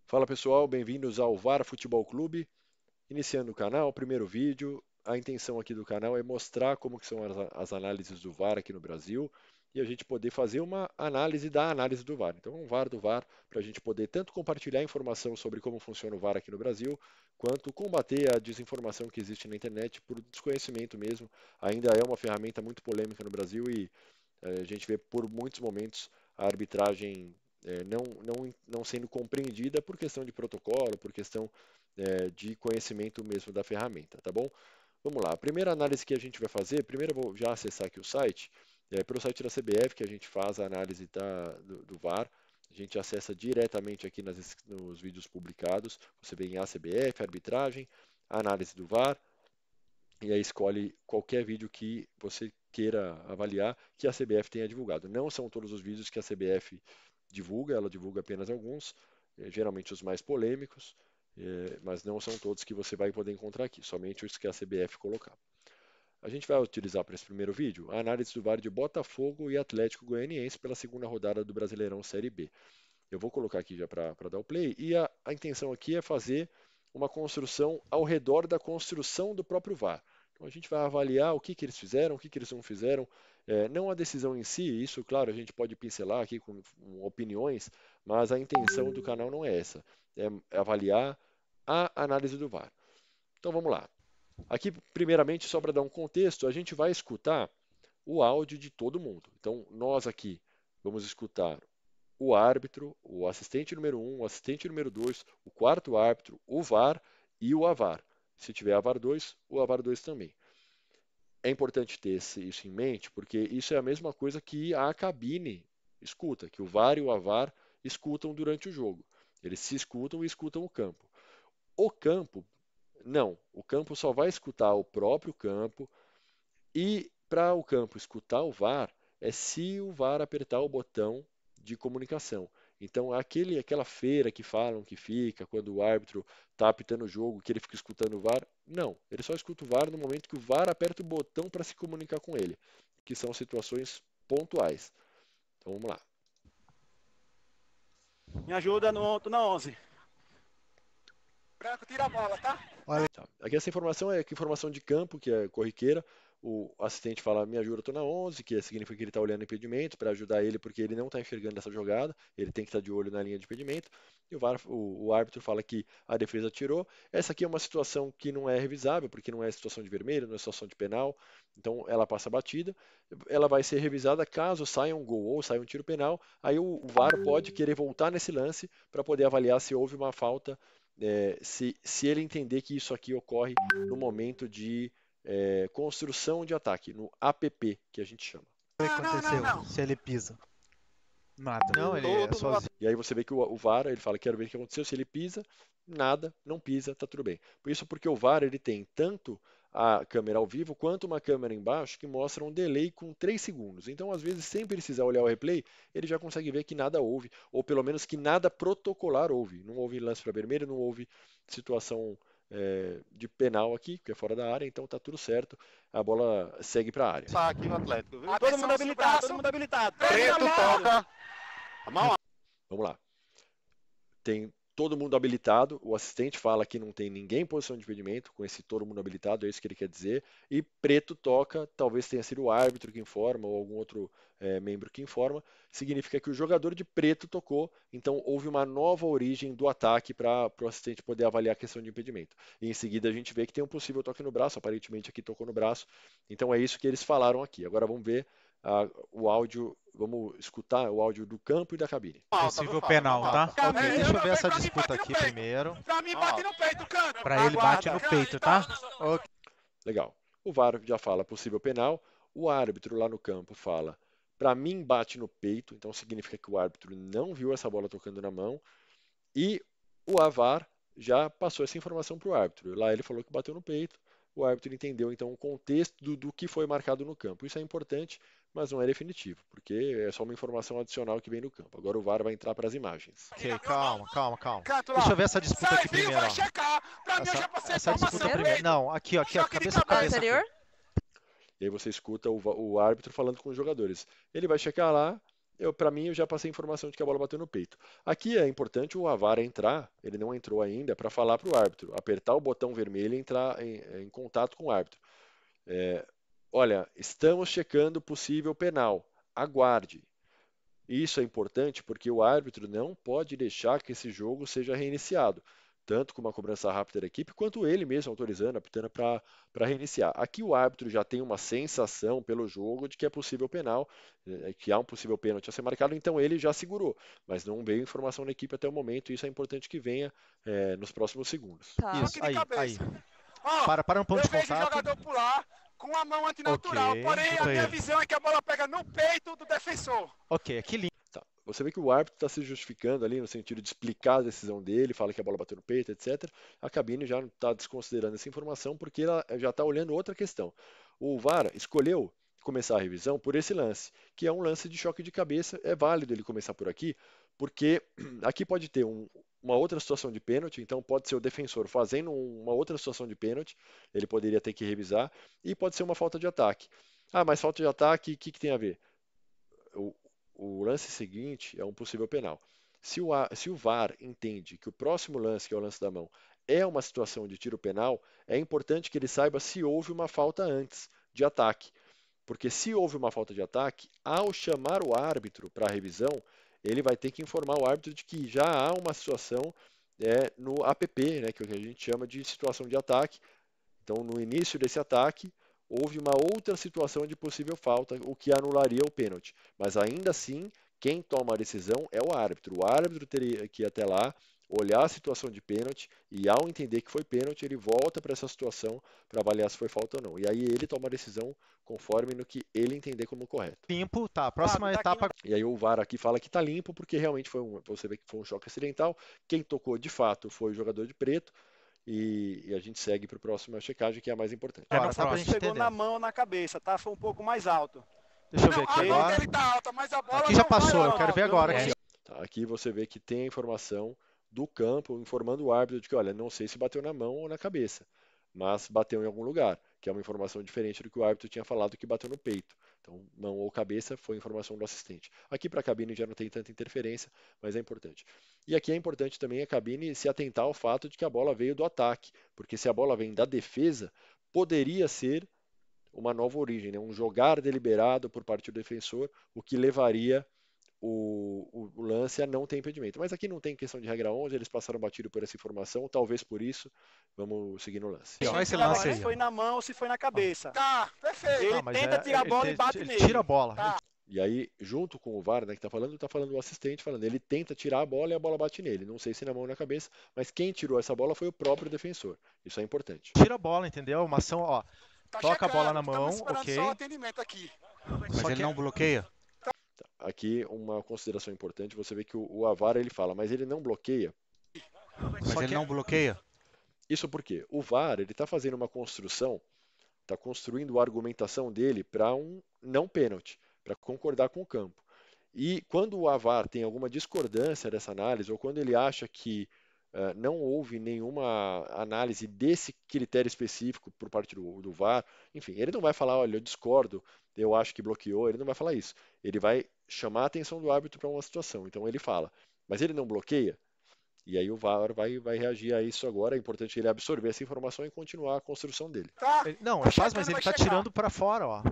Fala pessoal, bem-vindos ao VAR Futebol Clube. Iniciando o canal, primeiro vídeo. A intenção aqui do canal é mostrar como que são as análises do VAR aqui no Brasil e a gente poder fazer uma análise da análise do VAR. Então, um VAR do VAR para a gente poder tanto compartilhar informação sobre como funciona o VAR aqui no Brasil, quanto combater a desinformação que existe na internet por desconhecimento mesmo. Ainda é uma ferramenta muito polêmica no Brasil e a gente vê por muitos momentos a arbitragem não sendo compreendida por questão de protocolo, por questão de conhecimento mesmo da ferramenta, tá bom? Vamos lá, a primeira análise que a gente vai fazer, primeiro eu vou já acessar aqui o site, pelo site da CBF que a gente faz a análise do VAR, a gente acessa diretamente aqui nos vídeos publicados, você vem em ACBF, arbitragem, análise do VAR, e aí escolhe qualquer vídeo que você queira avaliar que a CBF tenha divulgado. Não são todos os vídeos que a CBF divulga, ela divulga apenas alguns, geralmente os mais polêmicos, mas não são todos que você vai poder encontrar aqui, somente os que a CBF colocar. A gente vai utilizar para esse primeiro vídeo a análise do VAR de Botafogo e Atlético Goianiense pela segunda rodada do Brasileirão Série B. Eu vou colocar aqui já para dar o play, e a intenção aqui é fazer uma construção ao redor da construção do próprio VAR. Então a gente vai avaliar o que eles fizeram, o que eles não fizeram, não a decisão em si, isso, claro, a gente pode pincelar aqui com opiniões, mas a intenção do canal não é essa, é avaliar a análise do VAR. Então vamos lá. Aqui, primeiramente, só para dar um contexto, a gente vai escutar o áudio de todo mundo. Então nós aqui vamos escutar o árbitro, o assistente número 1, o assistente número 2, o quarto árbitro, o VAR e o AVAR. Se tiver AVAR 2, o AVAR 2 também. É importante ter isso em mente, porque isso é a mesma coisa que a cabine escuta, que o VAR e o AVAR escutam durante o jogo. Eles se escutam e escutam o campo. O campo, não. O campo só vai escutar o próprio campo e para o campo escutar o VAR é se o VAR apertar o botão de comunicação. Então, aquela feira que falam que fica quando o árbitro está apitando o jogo, que ele fica escutando o VAR, não. Ele só escuta o VAR no momento que o VAR aperta o botão para se comunicar com ele, que são situações pontuais. Então, vamos lá. Me ajuda tô na 11. Branco, tira a bola, tá? Tá. Aqui essa informação é informação de campo, que é corriqueira. O assistente fala, me ajuda, eu tô na 11, que significa que ele está olhando o impedimento para ajudar ele, porque ele não está enxergando essa jogada, ele tem que estar de olho na linha de impedimento. E o árbitro fala que a defesa tirou. Essa aqui é uma situação que não é revisável, porque não é situação de vermelho, não é situação de penal, então ela passa batida. Ela vai ser revisada caso saia um gol ou saia um tiro penal. Aí o VAR pode querer voltar nesse lance para poder avaliar se houve uma falta, se ele entender que isso aqui ocorre no momento de construção de ataque, no APP, que a gente chama. O que aconteceu? Se ele pisa. Nada. Não, ele é sozinho. E aí você vê que o VAR, ele fala, quero ver o que aconteceu, se ele pisa, nada, não pisa, tá tudo bem. Por isso, porque o VAR, ele tem tanto a câmera ao vivo, quanto uma câmera embaixo que mostra um delay com 3 segundos. Então, às vezes, sem precisar olhar o replay, ele já consegue ver que nada houve, ou pelo menos que nada protocolar houve. Não houve lance para vermelho, não houve situação de penal aqui, que é fora da área, então tá tudo certo, a bola segue para a área. Tá aqui no Atlético, viu? Todo mundo habilitado, todo mundo habilitado. Preto toca. Vamos lá. Tem todo mundo habilitado, o assistente fala que não tem ninguém em posição de impedimento, com esse todo mundo habilitado, é isso que ele quer dizer, e preto toca, talvez tenha sido o árbitro que informa, ou algum outro membro que informa, significa que o jogador de preto tocou, então houve uma nova origem do ataque para o assistente poder avaliar a questão de impedimento. E em seguida a gente vê que tem um possível toque no braço, aparentemente aqui tocou no braço, então é isso que eles falaram aqui. Agora vamos ver o áudio, vamos escutar o áudio do campo e da cabine. Possível penal, tá? Ok, deixa eu ver essa disputa aqui primeiro. Pra mim bate no peito, canto. Pra ele bate no peito, tá? Ok. Legal. O VAR já fala possível penal, o árbitro lá no campo fala, para mim bate no peito, então significa que o árbitro não viu essa bola tocando na mão, e o AVAR já passou essa informação para o árbitro. Lá ele falou que bateu no peito, o árbitro entendeu então o contexto do que foi marcado no campo. Isso é importante, mas não é definitivo, porque é só uma informação adicional que vem no campo. Agora o VAR vai entrar para as imagens. Ok, calma. Deixa eu ver essa disputa aqui primeiro, ó. Essa disputa primeiro. Não, aqui, ó, cabeça a cabeça. E aí você escuta o árbitro falando com os jogadores. Ele vai checar lá Para mim, eu já passei a informação de que a bola bateu no peito. Aqui é importante o VAR entrar, ele não entrou ainda, para falar para o árbitro, apertar o botão vermelho e entrar em contato com o árbitro. Olha, estamos checando possível penal, aguarde. Isso é importante porque o árbitro não pode deixar que esse jogo seja reiniciado, tanto com uma cobrança rápida da equipe, quanto ele mesmo autorizando, apitando para reiniciar. Aqui o árbitro já tem uma sensação pelo jogo de que é possível penal, que há um possível pênalti a ser marcado, então ele já segurou, mas não veio informação da equipe até o momento, e isso é importante que venha nos próximos segundos. Tá. Isso, aí. Ó, Para um ponto eu de vejo o contato. jogador pular com a mão antinatural, Ok, porém isso a minha aí. visão é que a bola pega no peito do defensor. Ok, aqui limpo. Tá. Você vê que o árbitro está se justificando ali no sentido de explicar a decisão dele, fala que a bola bateu no peito, etc. A cabine já não está desconsiderando essa informação porque ela já está olhando outra questão. O VAR escolheu começar a revisão por esse lance, que é um lance de choque de cabeça. É válido ele começar por aqui, porque aqui pode ter uma outra situação de pênalti, então pode ser o defensor fazendo uma outra situação de pênalti, ele poderia ter que revisar, e pode ser uma falta de ataque. Ah, mas falta de ataque, o que tem a ver? O lance seguinte é um possível penal. Se o VAR entende que o próximo lance, que é o lance da mão, é uma situação de tiro penal, é importante que ele saiba se houve uma falta antes de ataque. Porque se houve uma falta de ataque, ao chamar o árbitro para a revisão, ele vai ter que informar o árbitro de que já há uma situação no APP, né, que é o que a gente chama de situação de ataque. Então, no início desse ataque, houve uma outra situação de possível falta, o que anularia o pênalti. Mas ainda assim, quem toma a decisão é o árbitro. O árbitro teria que ir até lá, olhar a situação de pênalti e, ao entender que foi pênalti, ele volta para essa situação para avaliar se foi falta ou não. E aí ele toma a decisão conforme no que ele entender como correto. Limpo, tá. Próxima etapa. E aí o VAR aqui fala que está limpo porque realmente você vê que foi um choque acidental. Quem tocou de fato foi o jogador de preto. E a gente segue para a próxima checagem, que é a mais importante. Agora, só pra gente Pegou entender. na mão ou na cabeça, tá? Foi um pouco mais alto. Deixa eu ver Não, aqui a mão agora. dele tá alta, mas a bola Aqui não já vai passou, lá, eu quero ver não, agora não, aqui. Tá, aqui você vê que tem a informação do campo informando o árbitro de que, olha, não sei se bateu na mão ou na cabeça, mas bateu em algum lugar, que é uma informação diferente do que o árbitro tinha falado que bateu no peito. Então, mão ou cabeça foi informação do assistente. Aqui para a cabine já não tem tanta interferência, mas é importante. E aqui é importante também a cabine se atentar ao fato de que a bola veio do ataque, porque se a bola vem da defesa, poderia ser uma nova origem, né? Um jogar deliberado por parte do defensor, o que levaria o lance a não ter impedimento. Mas aqui não tem questão de regra 11, eles passaram batido por essa informação, talvez por isso, vamos seguir no lance. Olha esse Agora, lance aí. se foi na mão ou se foi na cabeça. Tá, perfeito. Ele Não, mas tenta tirar a bola e bate ele nele. tira a bola. Tá. E aí, junto com o VAR, né, que tá falando o assistente falando, ele tenta tirar a bola e a bola bate nele. Não sei se na mão ou na cabeça, mas quem tirou essa bola foi o próprio defensor. Isso é importante. Tira a bola, entendeu? Uma ação, ó. Tá Toca a bola checando, na estamos mão, esperando ok. só o atendimento aqui. Mas Só ele que- não bloqueia? Aqui uma consideração importante, você vê que o VAR ele fala, mas ele não bloqueia. Mas Só ele que- não bloqueia? Isso porque o VAR ele está fazendo uma construção, está construindo a argumentação dele para um não pênalti, para concordar com o campo. E quando o VAR tem alguma discordância dessa análise, ou quando ele acha que não houve nenhuma análise desse critério específico por parte do VAR, enfim, ele não vai falar, olha, eu discordo, eu acho que bloqueou, ele não vai falar isso. Ele vai chamar a atenção do árbitro para uma situação. Então ele fala, mas ele não bloqueia? E aí o VAR vai reagir a isso agora. É importante ele absorver essa informação e continuar a construção dele. Tá? Não, Tá ele faz, checando, mas ele vai tá checar. tirando pra fora, ó.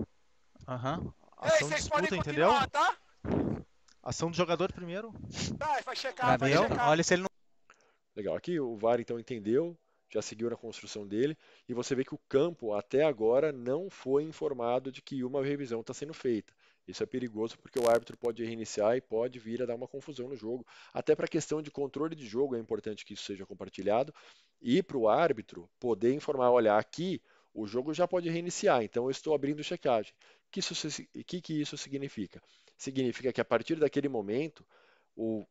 Aham. Ei, Ação de vocês podem disputa, entendeu? continuar, tá? Ação do jogador primeiro. Tá, vai checar, Pra vai mim, checar. olha se ele não. Legal. Aqui o VAR então entendeu, já seguiu na construção dele, e você vê que o campo até agora não foi informado de que uma revisão está sendo feita. Isso é perigoso porque o árbitro pode reiniciar e pode vir a dar uma confusão no jogo. Até para a questão de controle de jogo é importante que isso seja compartilhado e para o árbitro poder informar, olha, aqui o jogo já pode reiniciar, então eu estou abrindo checagem. O que isso significa? Significa que a partir daquele momento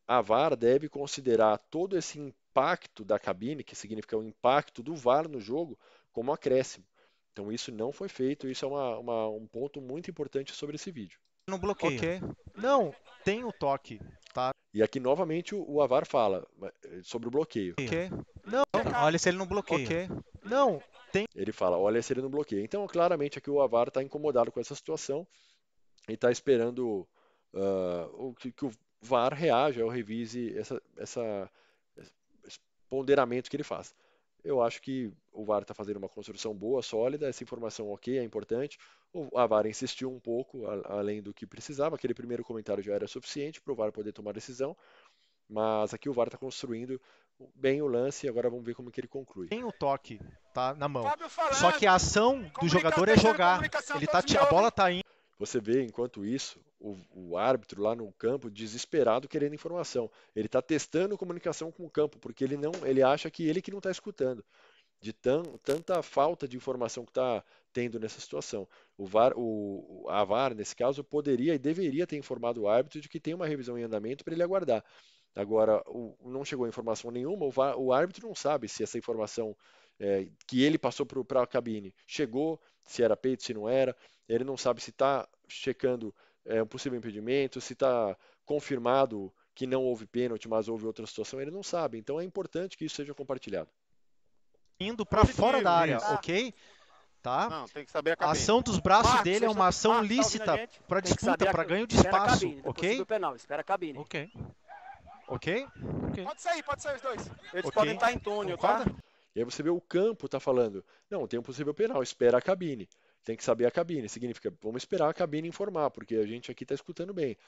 a VAR deve considerar todo esse impacto da cabine, que significa o impacto do VAR no jogo, como acréscimo. Então isso não foi feito, isso é um ponto muito importante sobre esse vídeo. Não bloqueia. Ok. Não, tem o toque, tá? E aqui novamente o VAR fala sobre o bloqueio. Ok. Não, Olha se ele não bloqueia. ok. Não, Ele fala, olha se ele não bloqueia. Então claramente aqui o VAR está incomodado com essa situação e está esperando que o VAR reaja ou revise esse ponderamento que ele faz. Eu acho que o VAR está fazendo uma construção boa, sólida, essa informação ok, é importante. A VAR insistiu um pouco além do que precisava, aquele primeiro comentário já era suficiente para o VAR poder tomar decisão, mas aqui o VAR está construindo bem o lance e agora vamos ver como que ele conclui. Tem o toque, tá na mão. Falando, Só que a ação do jogador é jogar. Ele tá, a bola tá indo. Você vê, enquanto isso, o árbitro lá no campo desesperado querendo informação. Ele está testando comunicação com o campo, porque ele acha que ele que não está escutando, de tanta falta de informação que está tendo nessa situação. A VAR, nesse caso, poderia e deveria ter informado o árbitro de que tem uma revisão em andamento para ele aguardar. Agora, não chegou informação nenhuma, o árbitro não sabe se essa informação que ele passou para a cabine chegou, se era peito, se não era. Ele não sabe se está checando um possível impedimento, se está confirmado que não houve pênalti, mas houve outra situação. Ele não sabe. Então é importante que isso seja compartilhado. Indo para fora da área, isso. ok? Tá? Não, tem que saber a A cabine. ação dos braços Marcos, dele é uma ação Marcos, tá ouvindo a lícita gente? para Tem que disputa, saber para ganho de espera a espaço, cabine, depois ok? do penal, espera a cabine. Ok. Ok? Ok. Pode sair os dois. Eles Ok. podem estar em túnel, tá? Concorda? E aí você vê o campo tá falando, não, tem um possível penal, espera a cabine. Tem que saber a cabine. Significa, vamos esperar a cabine informar, porque a gente aqui está escutando bem.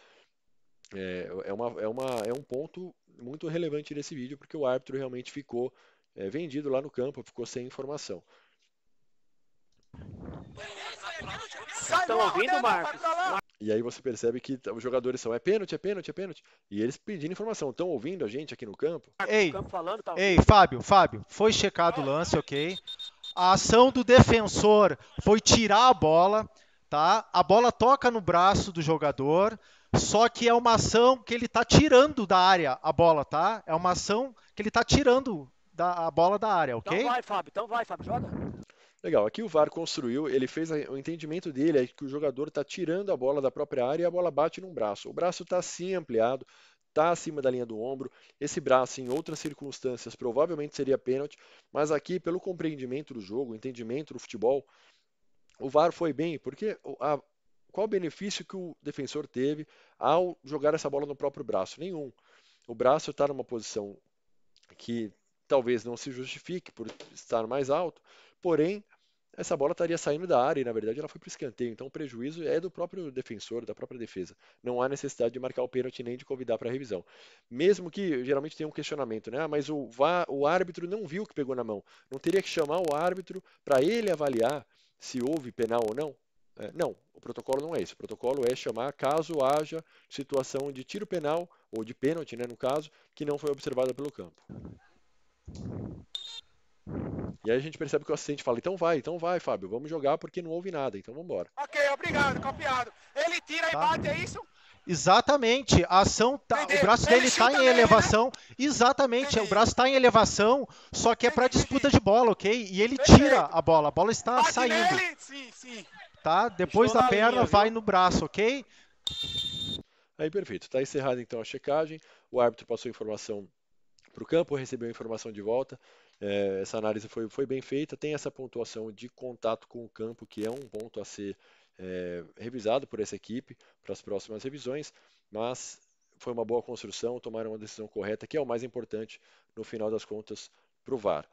É um ponto muito relevante nesse vídeo, porque o árbitro realmente ficou vendido lá no campo, ficou sem informação. Estão ouvindo, Marcos? E aí você percebe que os jogadores são, é pênalti, é pênalti, é pênalti. E eles pedindo informação. Estão ouvindo a gente aqui no campo? Ei, Campo falando, tá ei, Fábio, foi checado o lance, ok? A ação do defensor foi tirar a bola, tá? A bola toca no braço do jogador, só que é uma ação que ele tá tirando da área a bola, tá? É uma ação que ele tá tirando a bola da área, ok? Então vai, Fábio, joga. Legal, aqui o VAR construiu, ele fez o entendimento dele é que o jogador está tirando a bola da própria área e a bola bate num braço. O braço está sim ampliado, está acima da linha do ombro. Esse braço, em outras circunstâncias, provavelmente seria pênalti, mas aqui, pelo compreendimento do jogo, entendimento do futebol, o VAR foi bem, porque qual o benefício que o defensor teve ao jogar essa bola no próprio braço? Nenhum. O braço está numa posição que talvez não se justifique por estar mais alto, porém essa bola estaria saindo da área e na verdade ela foi para o escanteio, então o prejuízo é do próprio defensor, da própria defesa. Não há necessidade de marcar o pênalti nem de convidar para a revisão. Mesmo que geralmente tenha um questionamento, né? Mas o árbitro não viu que pegou na mão. Não teria que chamar o árbitro para ele avaliar se houve penal ou não? Não, o protocolo não é isso. O protocolo é chamar caso haja situação de tiro penal ou de pênalti, né, no caso, que não foi observada pelo campo. E aí a gente percebe que o assistente fala, então vai, Fábio, vamos jogar porque não houve nada, então vamos embora. Ok, obrigado, copiado. Ele tira e bate, é isso? Exatamente, a ação o braço dele está em elevação. Exatamente, Entendi. o braço está em elevação, só que é para disputa de bola, ok? E ele tira a bola está Bate saindo, nele? Sim. tá? Depois Estou da na perna linha, vai viu? no braço, ok? Aí perfeito, está encerrada então a checagem, o árbitro passou a informação para o campo, recebeu a informação de volta, essa análise foi bem feita, tem essa pontuação de contato com o campo, que é um ponto a ser revisado por essa equipe para as próximas revisões, mas foi uma boa construção, tomaram uma decisão correta, que é o mais importante no final das contas para o VAR.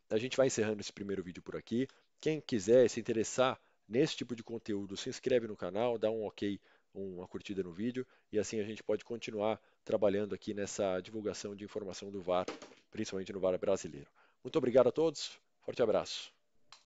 A gente vai encerrando esse primeiro vídeo por aqui. Quem quiser se interessar nesse tipo de conteúdo, se inscreve no canal, dá um ok, uma curtida no vídeo e assim a gente pode continuar trabalhando aqui nessa divulgação de informação do VAR, principalmente no VAR brasileiro. Muito obrigado a todos, forte abraço.